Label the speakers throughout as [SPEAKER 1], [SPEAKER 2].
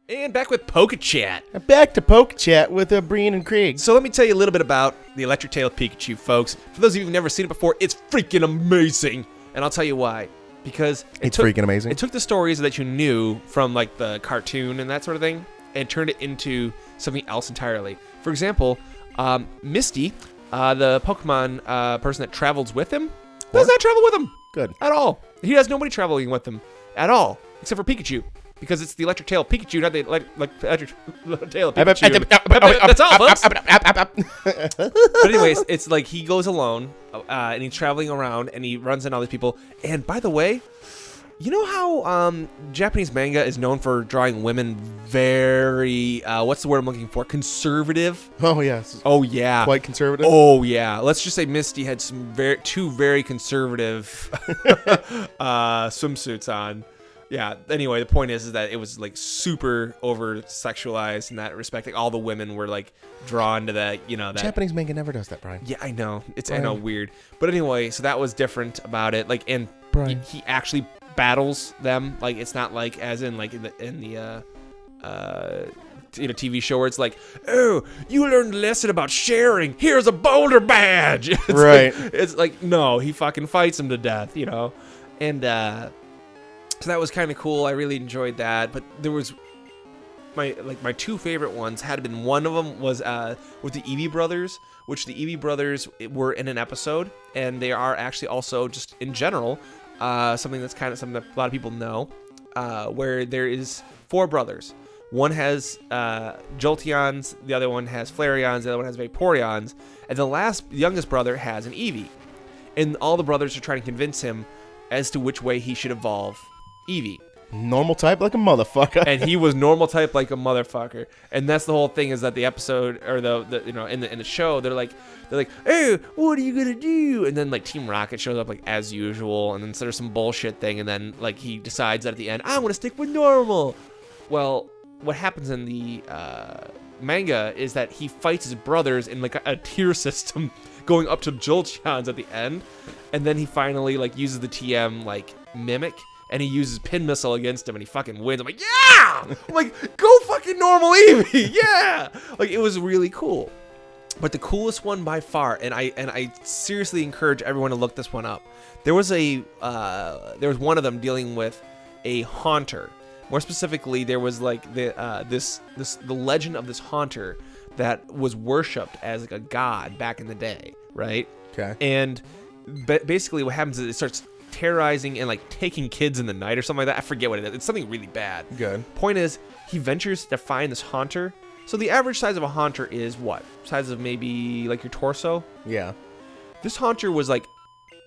[SPEAKER 1] And back with Poke Chat.
[SPEAKER 2] Back to Poke Chat with Brian and Craig.
[SPEAKER 1] So let me tell you a little bit about the Electric Tail Pikachu, folks. For those of you who've never seen it before, it's freaking amazing. And I'll tell you why. Because
[SPEAKER 2] it's freaking amazing.
[SPEAKER 1] It took the stories that you knew from like the cartoon and that sort of thing and turned it into something else entirely. For example, Misty, the Pokemon person that travels with him, does not travel with him.
[SPEAKER 2] Good.
[SPEAKER 1] At all. He has nobody traveling with him at all, except for Pikachu. Because it's the Electric Tail Pikachu, not the Electric Tail Pikachu. That's all, folks. But anyways, it's like he goes alone, and he's traveling around, and he runs into all these people. And by the way, you know how Japanese manga is known for drawing women very, what's the word I'm looking for? Conservative?
[SPEAKER 2] Oh, yes.
[SPEAKER 1] Oh, yeah.
[SPEAKER 2] Quite conservative?
[SPEAKER 1] Oh, yeah. Let's just say Misty had two very conservative swimsuits on. Yeah, anyway, the point is that it was like super over sexualized in that respect. Like all the women were like drawn to that, you know, that
[SPEAKER 2] Japanese manga never does that, Brian.
[SPEAKER 1] Yeah, I know. It's
[SPEAKER 2] Brian.
[SPEAKER 1] I know, weird. But anyway, so that was different about it. Like, and he actually battles them. Like, it's not like as in like in the TV show where it's like, oh, you learned a lesson about sharing. Here's a boulder badge. It's like, no, he fucking fights him to death, you know, and so that was kind of cool. I really enjoyed that. But there was my two favorite ones had been, one of them was with the Eevee brothers, which the Eevee brothers were in an episode, and they are actually also just in general something that's kind of something that a lot of people know, where there is 4 brothers. One has Jolteons, the other one has Flareons, the other one has Vaporeons, and the youngest brother has an Eevee. And all the brothers are trying to convince him as to which way he should evolve Eevee.
[SPEAKER 2] Normal type like a motherfucker.
[SPEAKER 1] And he was normal type like a motherfucker. And that's the whole thing, is that the episode, or the you know, in the show, they're like, hey, what are you gonna do? And then like Team Rocket shows up like as usual, and then there's some bullshit thing, and then like he decides that at the end, I want to stick with normal. Well, what happens in the manga is that he fights his brothers in like a tier system, going up to Jolteons at the end, and then he finally like uses the TM like mimic, and he uses Pin Missile against him, and he fucking wins. I'm like, yeah! I'm like, go fucking normal Eevee, yeah! Like, it was really cool. But the coolest one by far, and I seriously encourage everyone to look this one up. There was one of them dealing with a haunter. More specifically, there was like the legend of this haunter that was worshipped as like a god back in the day, right?
[SPEAKER 2] Okay.
[SPEAKER 1] And basically, what happens is it starts terrorizing and like taking kids in the night or something like that. I forget what it is. It's something really bad.
[SPEAKER 2] Good.
[SPEAKER 1] Point is, he ventures to find this haunter. So the average size of a haunter is what? Size of maybe like your torso?
[SPEAKER 2] Yeah.
[SPEAKER 1] This haunter was like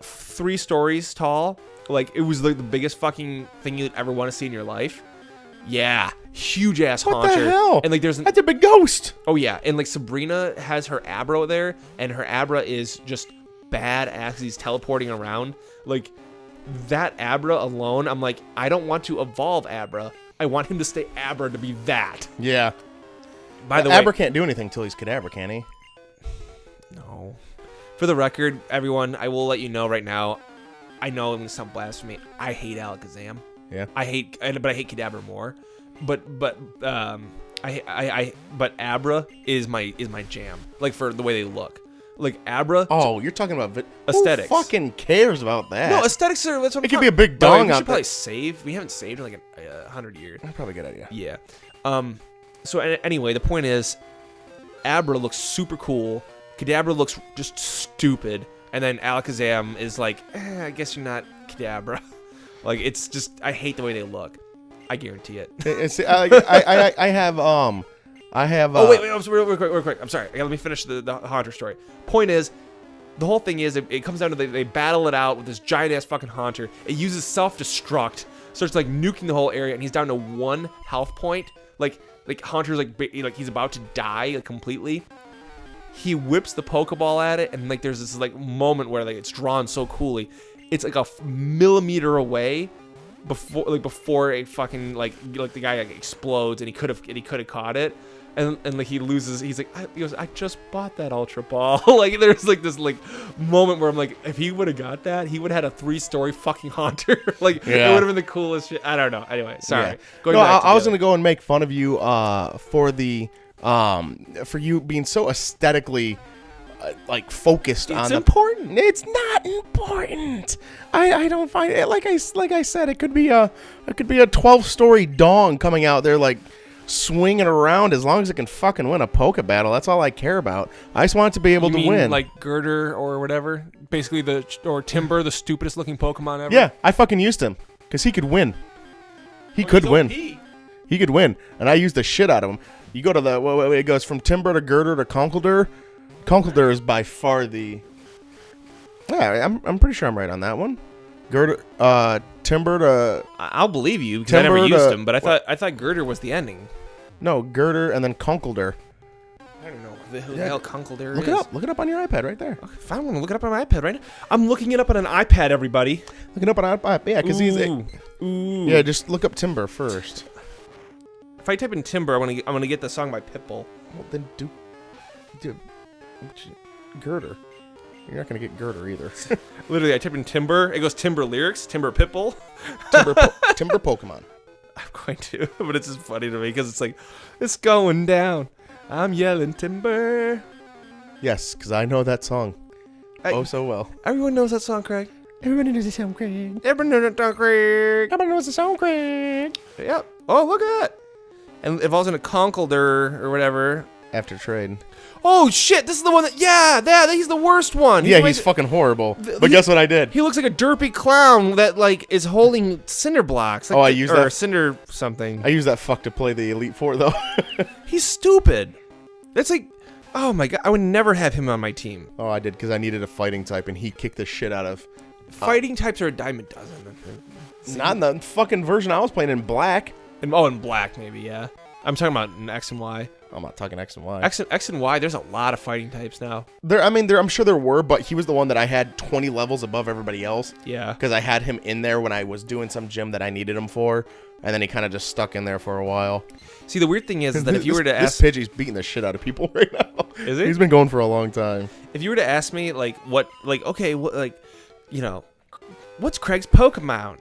[SPEAKER 1] 3 stories tall. Like, it was like the biggest fucking thing you'd ever want to see in your life. Yeah. Huge ass haunter.
[SPEAKER 2] What the hell?
[SPEAKER 1] And like there's
[SPEAKER 2] that's a big ghost.
[SPEAKER 1] Oh yeah. And like Sabrina has her Abra there, and her Abra is just badass. He's teleporting around. Like, that Abra alone, I'm like, I don't want to evolve Abra. I want him to stay Abra to be that.
[SPEAKER 2] Yeah.
[SPEAKER 1] By the way,
[SPEAKER 2] Abra can't do anything till he's Kadabra, can he?
[SPEAKER 1] No. For the record, everyone, I will let you know right now. I know I'm gonna sound blasphemy. I hate Alakazam.
[SPEAKER 2] Yeah.
[SPEAKER 1] But I hate Kadabra more. But Abra is my jam. Like, for the way they look. Like, Abra.
[SPEAKER 2] Oh, you're talking about
[SPEAKER 1] aesthetics.
[SPEAKER 2] Who fucking cares about that?
[SPEAKER 1] No, aesthetics are. That's what
[SPEAKER 2] it could be a big dong
[SPEAKER 1] we
[SPEAKER 2] out
[SPEAKER 1] should probably
[SPEAKER 2] there.
[SPEAKER 1] save. We haven't saved in like 100 years.
[SPEAKER 2] That's probably a good idea.
[SPEAKER 1] Yeah. So anyway, the point is, Abra looks super cool. Kadabra looks just stupid, and then Alakazam is like, I guess you're not Kadabra. Like, it's just, I hate the way they look. I guarantee it.
[SPEAKER 2] I have.
[SPEAKER 1] Oh wait, real quick. I'm sorry. Let me finish the haunter story. Point is, the whole thing is, it comes down to they battle it out with this giant ass fucking haunter. It uses self-destruct, starts like nuking the whole area, and he's down to 1 health point. Like haunter's like he's about to die like completely. He whips the Pokeball at it, and like there's this like moment where like it's drawn so coolly. It's like a millimeter away, before a fucking like the guy like explodes, and he could have caught it. And like he loses, he goes, I just bought that Ultra Ball. Like there's like this like moment where I'm like, if he would have got that, he would have had a 3-story fucking Haunter. Like it would have been the coolest shit. I don't know. Anyway, sorry.
[SPEAKER 2] Yeah. I was gonna go and make fun of you for you being so aesthetically like focused on.
[SPEAKER 1] It's important.
[SPEAKER 2] It's not important. I don't find it like I said. It could be a 12-story dong coming out there like swinging around. As long as it can fucking win a polka battle, that's all I care about. I just want it to be able to win.
[SPEAKER 1] Like Girder or whatever, basically or Timber, the stupidest looking Pokemon ever.
[SPEAKER 2] Yeah, I fucking used him because he could win. He could win. He could win, and I used the shit out of him. You go to it goes from Timber to Girder to Conkeldurr. Conkeldurr is by far the. Yeah, I'm pretty sure I'm right on that one. Girder, Timber to.
[SPEAKER 1] I'll believe you because I never used him, but I thought Girder was the ending.
[SPEAKER 2] No, Girder and then Conkeldurr.
[SPEAKER 1] I don't know who the hell Conkeldurr is.
[SPEAKER 2] Look it up. Look it up on your iPad right there.
[SPEAKER 1] Okay, fine, I'm gonna look it up on my iPad right now. I'm looking it up on an iPad, everybody.
[SPEAKER 2] Look it up on an iPad. Yeah, because he's.
[SPEAKER 1] Ooh.
[SPEAKER 2] Yeah, just look up Timber first.
[SPEAKER 1] If I type in Timber, I'm gonna get the song by Pitbull.
[SPEAKER 2] Well, then do Girder. You're not gonna get Girder either.
[SPEAKER 1] Literally, I type in Timber. It goes Timber lyrics, Timber Pitbull,
[SPEAKER 2] Timber Pokemon.
[SPEAKER 1] I'm going to, but it's just funny to me because it's like, it's going down. I'm yelling Timber.
[SPEAKER 2] Yes, because I know that song so well.
[SPEAKER 1] Everyone knows that song, Craig.
[SPEAKER 2] Everybody knows the song, Craig.
[SPEAKER 1] Everyone knows that song, Craig.
[SPEAKER 2] Everybody knows the song, Craig.
[SPEAKER 1] Yep. Oh, look at that. And if I was in a Conkeldurr or whatever.
[SPEAKER 2] After trade.
[SPEAKER 1] Oh, shit. This is the one that, he's the worst one.
[SPEAKER 2] He's fucking horrible. But guess what I did?
[SPEAKER 1] He looks like a derpy clown that, like, is holding cinder blocks. Like,
[SPEAKER 2] I used that.
[SPEAKER 1] Or cinder something.
[SPEAKER 2] I use that fuck to play the Elite Four, though.
[SPEAKER 1] He's stupid. It's like, oh my god, I would never have him on my team.
[SPEAKER 2] Oh, I did, because I needed a fighting type, and he kicked the shit out of...
[SPEAKER 1] Fighting types are a dime a dozen.
[SPEAKER 2] Not in the fucking version I was playing in black.
[SPEAKER 1] In black, maybe, yeah. I'm talking about in X and Y.
[SPEAKER 2] I'm not talking X and Y.
[SPEAKER 1] X and Y, there's a lot of fighting types now.
[SPEAKER 2] I'm sure there were, but he was the one that I had 20 levels above everybody else.
[SPEAKER 1] Yeah.
[SPEAKER 2] Because I had him in there when I was doing some gym that I needed him for, and then he kind of just stuck in there for a while.
[SPEAKER 1] See, the weird thing is that if you were to ask...
[SPEAKER 2] This Pidgey's beating the shit out of people right now.
[SPEAKER 1] Is it?
[SPEAKER 2] He's been going for a long time.
[SPEAKER 1] If you were to ask me, like, what's Craig's Pokemon?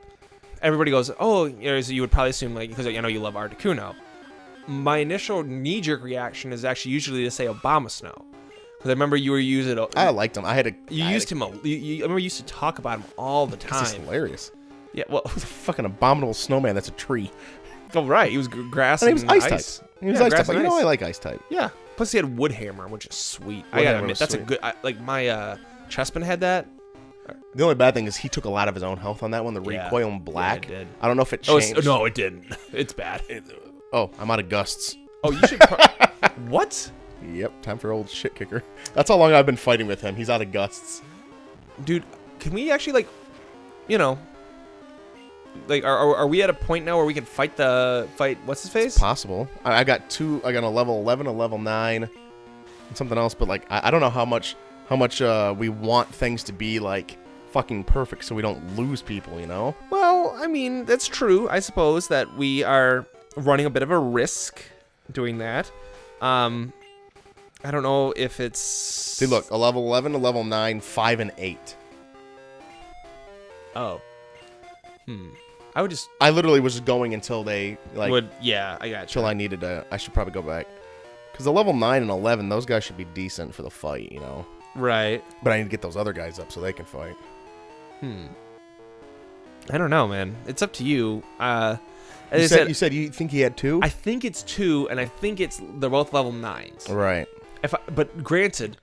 [SPEAKER 1] Everybody goes, oh, so you would probably assume, like, because I know you love Articuno. My initial knee-jerk reaction is actually usually to say Obama Snow. Because I remember you were using it.
[SPEAKER 2] I liked him. I
[SPEAKER 1] remember you used to talk about him all the time.
[SPEAKER 2] This is hilarious.
[SPEAKER 1] Yeah, well.
[SPEAKER 2] He's a fucking abominable snowman that's a tree.
[SPEAKER 1] Oh, right. He was grass and
[SPEAKER 2] he was ice type. He was ice type. But I like ice type.
[SPEAKER 1] Yeah. Plus he had Woodhammer, which is sweet. I gotta admit, that's a good... my Chespin had that.
[SPEAKER 2] The only bad thing is he took a lot of his own health on that one, the recoil in black.
[SPEAKER 1] Yeah, it did.
[SPEAKER 2] I don't know if it changed.
[SPEAKER 1] No, it didn't. It's bad.
[SPEAKER 2] I'm out of gusts.
[SPEAKER 1] Oh, you should... What?
[SPEAKER 2] Yep, time for old shit kicker. That's how long I've been fighting with him. He's out of gusts.
[SPEAKER 1] Dude, can we actually, are we at a point now where we can fight what's his face?
[SPEAKER 2] It's possible. I got a level 11, a level 9, and something else, but I don't know how much we want things to be like fucking perfect so we don't lose people, you know?
[SPEAKER 1] Well, I mean, that's true. I suppose that we are running a bit of a risk doing that. I don't know if it's...
[SPEAKER 2] See, look, a level 11, a level 9, 5, and 8.
[SPEAKER 1] Oh.
[SPEAKER 2] I literally was just going until they,
[SPEAKER 1] I got you.
[SPEAKER 2] Until I needed to... I should probably go back. Because the level 9 and 11, those guys should be decent for the fight, you know?
[SPEAKER 1] Right.
[SPEAKER 2] But I need to get those other guys up so they can fight.
[SPEAKER 1] I don't know, man. It's up to you.
[SPEAKER 2] You said you think he had 2?
[SPEAKER 1] I think it's 2, and I think they're both level 9s.
[SPEAKER 2] Right.
[SPEAKER 1] But granted,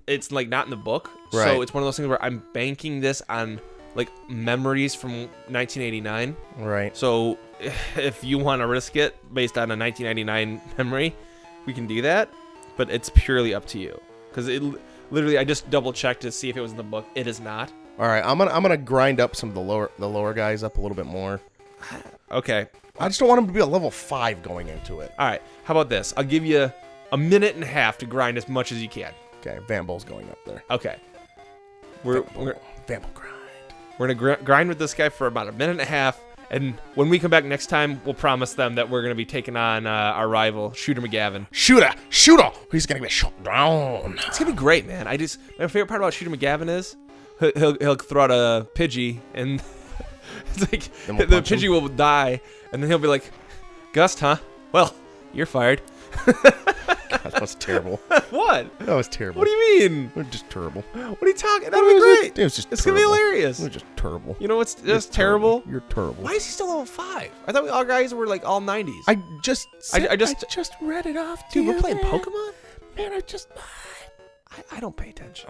[SPEAKER 1] it's like not in the book,
[SPEAKER 2] right.
[SPEAKER 1] So it's one of those things where I'm banking this on like memories from 1989.
[SPEAKER 2] Right.
[SPEAKER 1] So if you want to risk it based on a 1999 memory, we can do that. But it's purely up to you, because it literally I just double checked to see if it was in the book. It is not.
[SPEAKER 2] All right. I'm gonna grind up some of the lower guys up a little bit more.
[SPEAKER 1] Okay.
[SPEAKER 2] I just don't want him to be a level 5 going into it.
[SPEAKER 1] All right. How about this? I'll give you a minute and a half to grind as much as you can.
[SPEAKER 2] Okay. Vambol's going up there.
[SPEAKER 1] Okay.
[SPEAKER 2] Vamble grind.
[SPEAKER 1] We're gonna grind with this guy for about a minute and a half, and when we come back next time, we'll promise them that we're gonna be taking on our rival, Shooter McGavin.
[SPEAKER 2] Shooter! He's gonna get shot down.
[SPEAKER 1] It's gonna be great, man. My favorite part about Shooter McGavin is he'll throw out a Pidgey, and it's like the Pidgey will die, and then he'll be like, "Gust, huh? Well, you're fired."
[SPEAKER 2] God, that was terrible.
[SPEAKER 1] What?
[SPEAKER 2] That was terrible.
[SPEAKER 1] What do you mean?
[SPEAKER 2] It was just terrible.
[SPEAKER 1] What are you talking? That'd be great.
[SPEAKER 2] It was just.
[SPEAKER 1] It's
[SPEAKER 2] terrible.
[SPEAKER 1] gonna be hilarious.
[SPEAKER 2] It was just terrible.
[SPEAKER 1] You know what's just terrible?
[SPEAKER 2] You're terrible.
[SPEAKER 1] Why is he still level 5? I thought we all guys were like all 90s.
[SPEAKER 2] I just
[SPEAKER 1] read it off,
[SPEAKER 2] to
[SPEAKER 1] dude. We're
[SPEAKER 2] you,
[SPEAKER 1] playing
[SPEAKER 2] man.
[SPEAKER 1] Pokemon.
[SPEAKER 2] Man,
[SPEAKER 1] I don't pay attention.